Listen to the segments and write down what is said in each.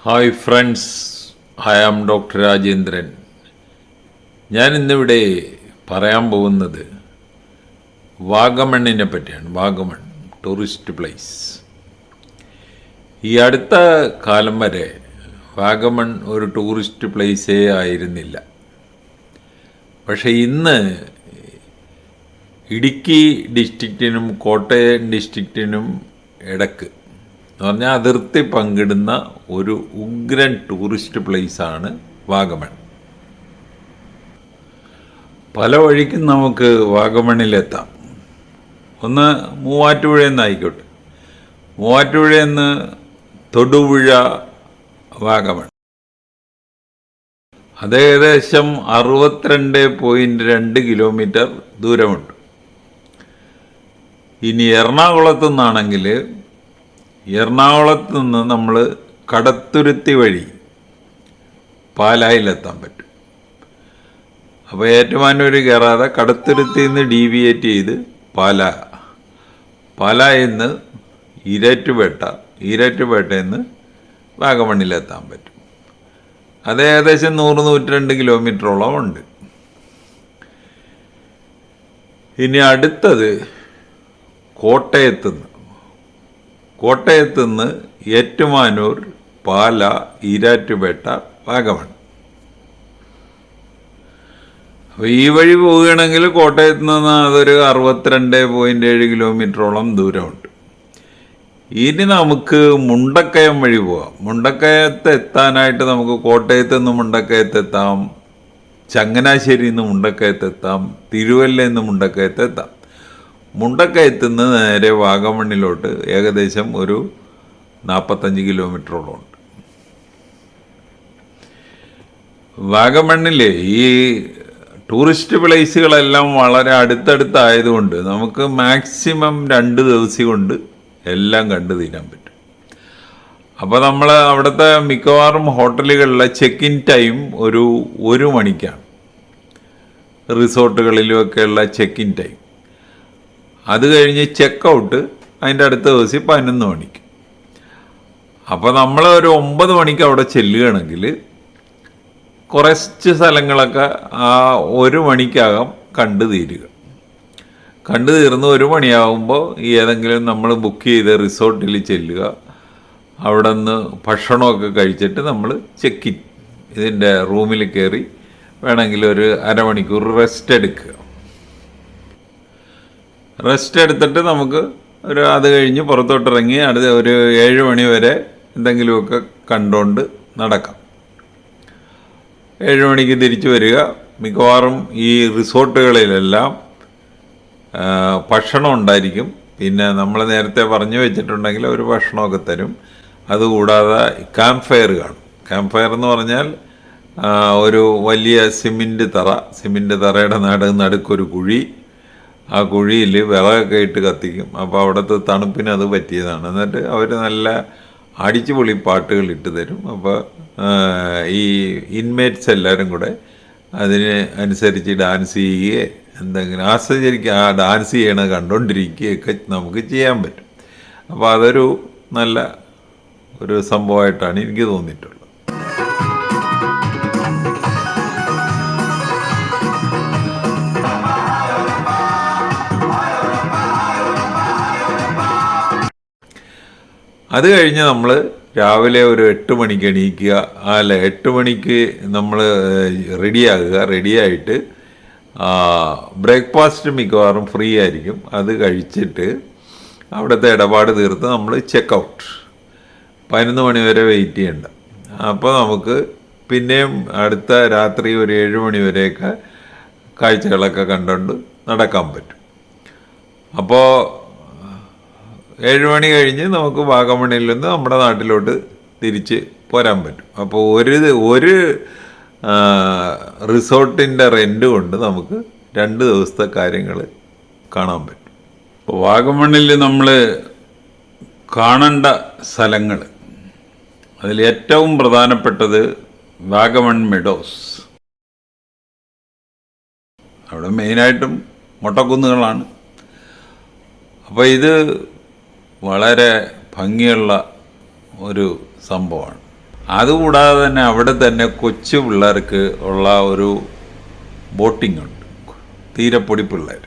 Hi friends, I am doctor Rajendran. ഞാൻ ഇന്നിവിടെ പറയാൻ പോകുന്നത് വാഗമണ്ണിനെ പറ്റിയാണ്. Vagamon tourist place. ഈ അടുത്ത കാലം വരെ വാഗമൺ ഒരു ടൂറിസ്റ്റ് പ്ലേസേ ആയിരുന്നില്ല. പക്ഷേ ഇന്ന് ഇടുക്കി ഡിസ്ട്രിക്റ്റിനും കോട്ടയം ഡിസ്ട്രിക്റ്റിനും ഇടക്ക് എന്ന് പറഞ്ഞാൽ അതിർത്തി പങ്കിടുന്ന ഒരു ഉഗ്രൻ ടൂറിസ്റ്റ് പ്ലേസാണ് വാഗമൺ. പല വഴിക്കും നമുക്ക് വാഗമണ്ണിലെത്താം. ഒന്ന് മൂവാറ്റുപുഴയിൽ നിന്നായിക്കോട്ടെ. മൂവാറ്റുപുഴയിൽ നിന്ന് തൊടുപുഴ വാഗമൺ അത് ഏകദേശം 62.2 കിലോമീറ്റർ ദൂരമുണ്ട്. ഇനി എറണാകുളത്തു നിന്നാണെങ്കിൽ എറണാകുളത്ത് നിന്ന് നമ്മൾ കടത്തുരുത്തി വഴി പാലായിലെത്താൻ പറ്റും. അപ്പോൾ ഏറ്റുമാനൂർ കയറാതെ കടത്തുരുത്തിയിൽ നിന്ന് ഡീവിയേറ്റ് ചെയ്ത് പാലായിൽ നിന്ന് ഈരാറ്റുപേട്ടയിൽ നിന്ന് വാഗമണ്ണിലെത്താൻ പറ്റും. അത് ഏകദേശം 100-102 കിലോമീറ്ററോളം ഉണ്ട്. ഇനി അടുത്തത് കോട്ടയത്ത് നിന്ന് ഏറ്റുമാനൂർ, പാല, ഈരാറ്റുപേട്ട, വാഗമൺ. അപ്പോൾ ഈ വഴി പോവുകയാണെങ്കിൽ കോട്ടയത്ത് നിന്ന് അതൊരു 62.7 കിലോമീറ്ററോളം ദൂരമുണ്ട്. ഇനി നമുക്ക് മുണ്ടക്കയം വഴി പോവാം. മുണ്ടക്കയത്ത് എത്താനായിട്ട് നമുക്ക് കോട്ടയത്ത് നിന്ന് മുണ്ടക്കയത്തെത്താം, ചങ്ങനാശ്ശേരിയിൽ നിന്ന് മുണ്ടക്കയത്തെത്താം, തിരുവല്ലയിൽ നിന്ന് മുണ്ടക്കയത്തെത്താം. മുണ്ടക്കയത്ത് നിന്ന് നേരെ വാഗമണ്ണിലോട്ട് ഏകദേശം ഒരു 45 കിലോമീറ്ററോളം ഉണ്ട്. വാഗമണ്ണിൽ ഈ ടൂറിസ്റ്റ് പ്ലേസുകളെല്ലാം വളരെ അടുത്തടുത്തായതുകൊണ്ട് നമുക്ക് മാക്സിമം 2 ദിവസം കൊണ്ട് എല്ലാം കണ്ടു തീരാൻ പറ്റും. അപ്പോൾ നമ്മൾ അവിടുത്തെ മിക്കവാറും ഹോട്ടലുകളിലെ ചെക്ക് ഇൻ ടൈം ഒരു 1 മണിക്കാണ്. റിസോർട്ടുകളിലുമൊക്കെയുള്ള ചെക്ക് ഇൻ ടൈം. അത് കഴിഞ്ഞ് ചെക്ക് ഔട്ട് അതിൻ്റെ അടുത്ത ദിവസം 11 മണിക്ക്. അപ്പോൾ നമ്മൾ ഒരു 9 മണിക്ക് അവിടെ ചെല്ലുകയാണെങ്കിൽ കുറച്ച് സ്ഥലങ്ങളൊക്കെ ആ 1 മണിക്കകം കണ്ടു തീർന്ന് 1 മണിയാകുമ്പോൾ ഏതെങ്കിലും നമ്മൾ ബുക്ക് ചെയ്ത റിസോർട്ടിൽ ചെല്ലുക. അവിടെ നിന്ന് ഭക്ഷണമൊക്കെ കഴിച്ചിട്ട് നമ്മൾ ചെക്ക് ഇൻ ഇതിൻ്റെ റൂമിൽ കയറി വേണമെങ്കിൽ ഒരു അരമണിക്കൂർ റെസ്റ്റ് എടുക്കുക. റെസ്റ്റ് എടുത്തിട്ട് നമുക്ക് അത് കഴിഞ്ഞ് പുറത്തോട്ടിറങ്ങി അടുത്ത ഒരു 7 മണി വരെ എന്തെങ്കിലുമൊക്കെ കണ്ടുകൊണ്ട് നടക്കാം. 7 മണിക്ക് തിരിച്ചു വരിക. മിക്കവാറും ഈ റിസോർട്ടുകളിലെല്ലാം ഭക്ഷണം ഉണ്ടായിരിക്കും. പിന്നെ നമ്മൾ നേരത്തെ പറഞ്ഞു വെച്ചിട്ടുണ്ടെങ്കിൽ ഒരു ഭക്ഷണമൊക്കെ തരും. അതുകൂടാതെ ക്യാമ്പ് ഫയർ കാണും. ക്യാമ്പ് ഫയർ എന്ന് പറഞ്ഞാൽ ഒരു വലിയ സിമെൻറ്റ് തറയുടെ നടുക്കൊരു കുഴി. ആ കുഴിയിൽ വിറകൊക്കെ ഇട്ട് കത്തിക്കും. അപ്പോൾ അവിടുത്തെ തണുപ്പിന് അത് പറ്റിയതാണ്. എന്നിട്ട് അവർ നല്ല അടിച്ചുപൊളി പാട്ടുകൾ ഇട്ട് തരും. അപ്പോൾ ഈ ഇൻമേറ്റ്സ് എല്ലാവരും കൂടെ അതിന് അനുസരിച്ച് ഡാൻസ് ചെയ്യുകയോ എന്തെങ്കിലും ആസ്വദിക്കുക, ആ ഡാൻസ് ചെയ്യണത് കണ്ടുകൊണ്ടിരിക്കുകയൊക്കെ നമുക്ക് ചെയ്യാൻ പറ്റും. അപ്പോൾ അതൊരു നല്ല ഒരു സംഭവമായിട്ടാണ് എനിക്ക് തോന്നിയിട്ടുള്ളത്. അത് കഴിഞ്ഞ് നമ്മൾ രാവിലെ ഒരു 8 മണിക്ക് എണീക്കുക. 8 മണിക്ക് നമ്മൾ റെഡിയായിട്ട് ബ്രേക്ക്ഫാസ്റ്റ് മിക്കവാറും ഫ്രീ ആയിരിക്കും. അത് കഴിച്ചിട്ട് അവിടുത്തെ ഇടപാട് തീർത്ത് നമ്മൾ ചെക്ക് ഔട്ട്. 11 മണി വരെ വെയിറ്റ് ചെയ്യണ്ട. അപ്പോൾ നമുക്ക് പിന്നെയും അടുത്ത രാത്രി ഒരു 7 മണി വരെയൊക്കെ കാഴ്ചകളൊക്കെ കണ്ടുകൊണ്ട് നടക്കാൻ പറ്റും. അപ്പോൾ 7 മണി കഴിഞ്ഞ് നമുക്ക് വാഗമണ്ണിൽ നിന്ന് നമ്മുടെ നാട്ടിലോട്ട് തിരിച്ച് പോരാൻ പറ്റും. അപ്പോൾ ഒരു റിസോർട്ടിൻ്റെ റെൻ്റ് കൊണ്ട് നമുക്ക് 2 ദിവസത്തെ കാര്യങ്ങൾ കാണാൻ പറ്റും. അപ്പോൾ വാഗമണ്ണിൽ നമ്മൾ കാണേണ്ട സ്ഥലങ്ങൾ, അതിൽ ഏറ്റവും പ്രധാനപ്പെട്ടത് വാഗമൺ മെഡോസ്. അവിടെ മെയിനായിട്ടും മൊട്ടക്കുന്നുകളാണ്. അപ്പോൾ ഇത് വളരെ ഭംഗിയുള്ള ഒരു സംഭവമാണ്. അതുകൂടാതെ തന്നെ അവിടെ തന്നെ കൊച്ചു പിള്ളേർക്ക് ഉള്ള ഒരു ബോട്ടിംഗ് ഉണ്ട്, തീരപ്പൊടി പിള്ളേർ.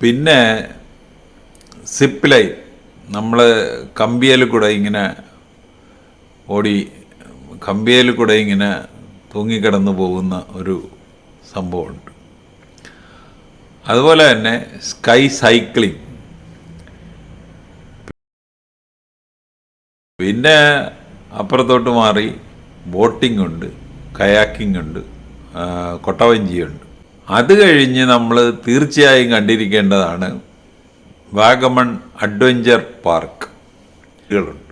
പിന്നെ സിപ്പ് ലൈൻ, നമ്മൾ കമ്പിയിൽ കൂടെ ഇങ്ങനെ ഓടി കമ്പിയിൽ കൂടെ ഇങ്ങനെ തൂങ്ങിക്കിടന്നു പോകുന്ന ഒരു സംഭവമുണ്ട്. അതുപോലെ തന്നെ സ്കൈ സൈക്ലിംഗ്. പിന്നെ അപ്പുറത്തോട്ട് മാറി ബോട്ടിംഗ് ഉണ്ട്, കയാക്കിംഗ് ഉണ്ട്, കൊട്ടവഞ്ചിയുണ്ട്. അത് കഴിഞ്ഞ് നമ്മൾ തീർച്ചയായും കണ്ടിരിക്കേണ്ടതാണ് വാഗമൺ അഡ്വഞ്ചർ പാർക്കുകളുണ്ട്.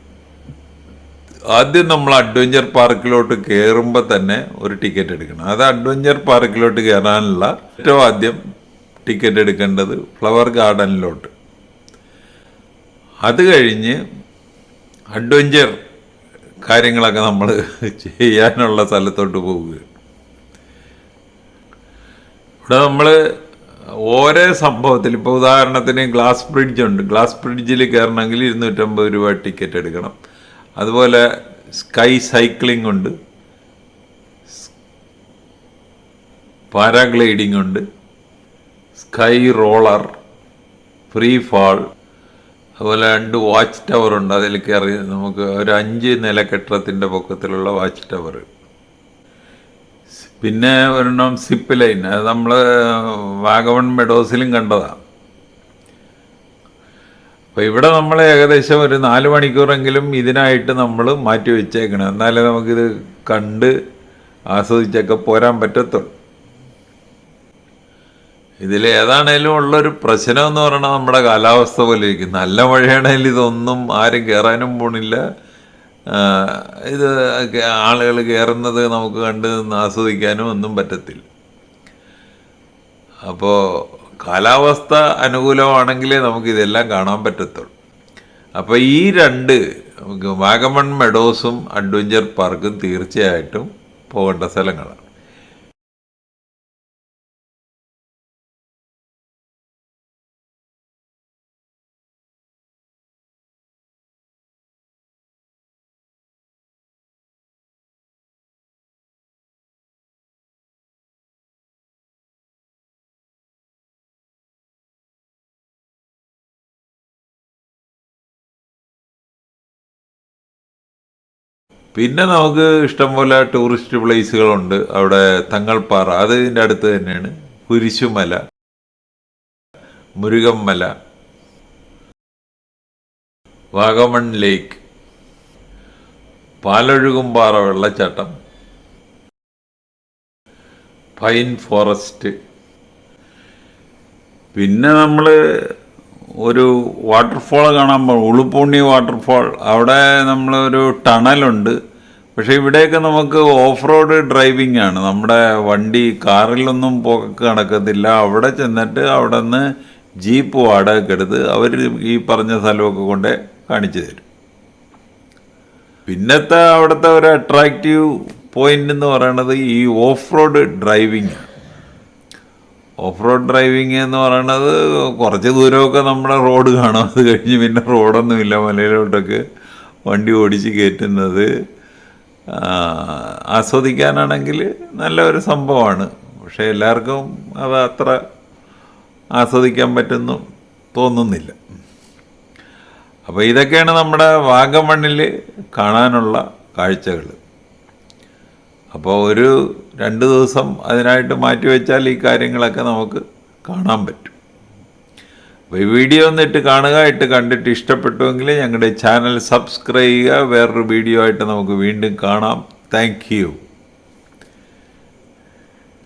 ആദ്യം നമ്മൾ അഡ്വഞ്ചർ പാർക്കിലോട്ട് കയറുമ്പോൾ തന്നെ ഒരു ടിക്കറ്റ് എടുക്കണം. അത് അഡ്വഞ്ചർ പാർക്കിലോട്ട് കയറാനുള്ള ഏറ്റവും ആദ്യം ടിക്കറ്റ് എടുക്കേണ്ടത് ഫ്ലവർ ഗാർഡനിലോട്ട്. അത് കഴിഞ്ഞ് അഡ്വഞ്ചർ കാര്യങ്ങളൊക്കെ നമ്മൾ ചെയ്യാനുള്ള സ്ഥലത്തോട്ട് പോവുകയാണ്. ഇവിടെ നമ്മൾ ഓരോ സംഭവത്തിൽ, ഇപ്പോൾ ഉദാഹരണത്തിന് ഗ്ലാസ് ബ്രിഡ്ജ് ഉണ്ട്, ഗ്ലാസ് ബ്രിഡ്ജിൽ കയറണമെങ്കിൽ 250 രൂപ ടിക്കറ്റ് എടുക്കണം. അതുപോലെ സ്കൈ സൈക്ലിംഗ് ഉണ്ട്, പാരാഗ്ലൈഡിംഗ് ഉണ്ട്, സ്കൈ റോളർ, ഫ്രീ ഫാൾ, അതുപോലെ 2 വാച്ച് ടവർ ഉണ്ട്. അതിൽ കയറി നമുക്ക് ഒരു 5 നില കെട്ടിടത്തിൻ്റെ പൊക്കത്തിലുള്ള വാച്ച് ടവർ. പിന്നെ ഒരെണ്ണം സിപ്പ് ലൈൻ, അത് നമ്മൾ വാഗമൺ മെഡോസിലും കണ്ടതാണ്. അപ്പോൾ ഇവിടെ നമ്മൾ ഏകദേശം ഒരു 4 മണിക്കൂറെങ്കിലും ഇതിനായിട്ട് നമ്മൾ മാറ്റി വെച്ചേക്കണം, എന്നാലേ നമുക്കിത് കണ്ട് ആസ്വദിച്ചൊക്കെ പോരാൻ പറ്റത്തുള്ളൂ. ഇതിൽ ഏതാണേലും ഉള്ളൊരു പ്രശ്നം എന്ന് പറയുന്നത് നമ്മുടെ കാലാവസ്ഥ പോലെ ഇരിക്കും. നല്ല മഴയാണെങ്കിൽ ഇതൊന്നും ആരും കയറാനും പോണില്ല. ഇത് ആളുകൾ കയറുന്നത് നമുക്ക് കണ്ട് ആസ്വദിക്കാനും ഒന്നും പറ്റത്തില്ല. അപ്പോൾ കാലാവസ്ഥ അനുകൂലമാണെങ്കിലേ നമുക്കിതെല്ലാം കാണാൻ പറ്റത്തുള്ളൂ. അപ്പോൾ ഈ 2 വാഗമൺ മെഡോസും അഡ്വഞ്ചർ പാർക്കും തീർച്ചയായിട്ടും പോകേണ്ട സ്ഥലങ്ങളാണ്. പിന്നെ നമുക്ക് ഇഷ്ടംപോലെ ടൂറിസ്റ്റ് പ്ലേസുകളുണ്ട്. അവിടെ തങ്ങൾപ്പാറ, അത് ഇതിൻ്റെ അടുത്ത് തന്നെയാണ്. കുരിശുമല, മുരുകമ്മല, വാഗമൺ ലേക്ക്, പാലൊഴുകുംപാറ വെള്ളച്ചാട്ടം, പൈൻ ഫോറസ്റ്റ്. പിന്നെ നമ്മൾ ഒരു വാട്ടർഫോൾ കാണാൻ പോകും, ഉളുപ്പൂണ്ണി വാട്ടർഫോൾ. അവിടെ നമ്മളൊരു ടണലുണ്ട്. പക്ഷേ ഇവിടെയൊക്കെ നമുക്ക് ഓഫ് റോഡ് ഡ്രൈവിംഗ് ആണ്. നമ്മുടെ വണ്ടി കാറിലൊന്നും പോക്ക് നടക്കത്തില്ല. അവിടെ ചെന്നിട്ട് അവിടെ നിന്ന് ജീപ്പ് വാടകയ്ക്ക് എടുത്ത് അവർ ഈ പറഞ്ഞ സ്ഥലമൊക്കെ കൊണ്ട് കാണിച്ചു തരും. പിന്നത്തെ അവിടുത്തെ ഒരു അട്രാക്റ്റീവ് പോയിന്റ് എന്ന് പറയുന്നത് ഈ off road driving. Off road driving എന്ന് പറയുന്നത് കുറച്ച് ദൂരമൊക്കെ നമ്മുടെ റോഡ് കാണും. അത് കഴിഞ്ഞ് പിന്നെ റോഡൊന്നുമില്ല, മലയിലോട്ടൊക്കെ വണ്ടി ഓടിച്ച് കയറ്റുന്നത് ആസ്വദിക്കാനാണെങ്കിൽ നല്ല ഒരു സംഭവമാണ്. പക്ഷേ എല്ലാവർക്കും അത് അത്ര ആസ്വദിക്കാൻ പറ്റുന്നു തോന്നുന്നില്ല. അപ്പോൾ ഇതൊക്കെയാണ് നമ്മുടെ വാഗമണ്ണിൽ കാണാനുള്ള കാഴ്ചകൾ. അപ്പോൾ ഒരു 2 ദിവസം അതിനായിട്ട് മാറ്റിവെച്ചാൽ ഈ കാര്യങ്ങളൊക്കെ നമുക്ക് കാണാൻ പറ്റും. അപ്പോൾ ഈ വീഡിയോ ഒന്നിട്ട് കാണുക. കണ്ടിട്ട് ഇഷ്ടപ്പെട്ടുവെങ്കിൽ ഞങ്ങളുടെ ചാനൽ സബ്സ്ക്രൈബ് ചെയ്യുക. വേറൊരു വീഡിയോ ആയിട്ട് നമുക്ക് വീണ്ടും കാണാം. Thank you.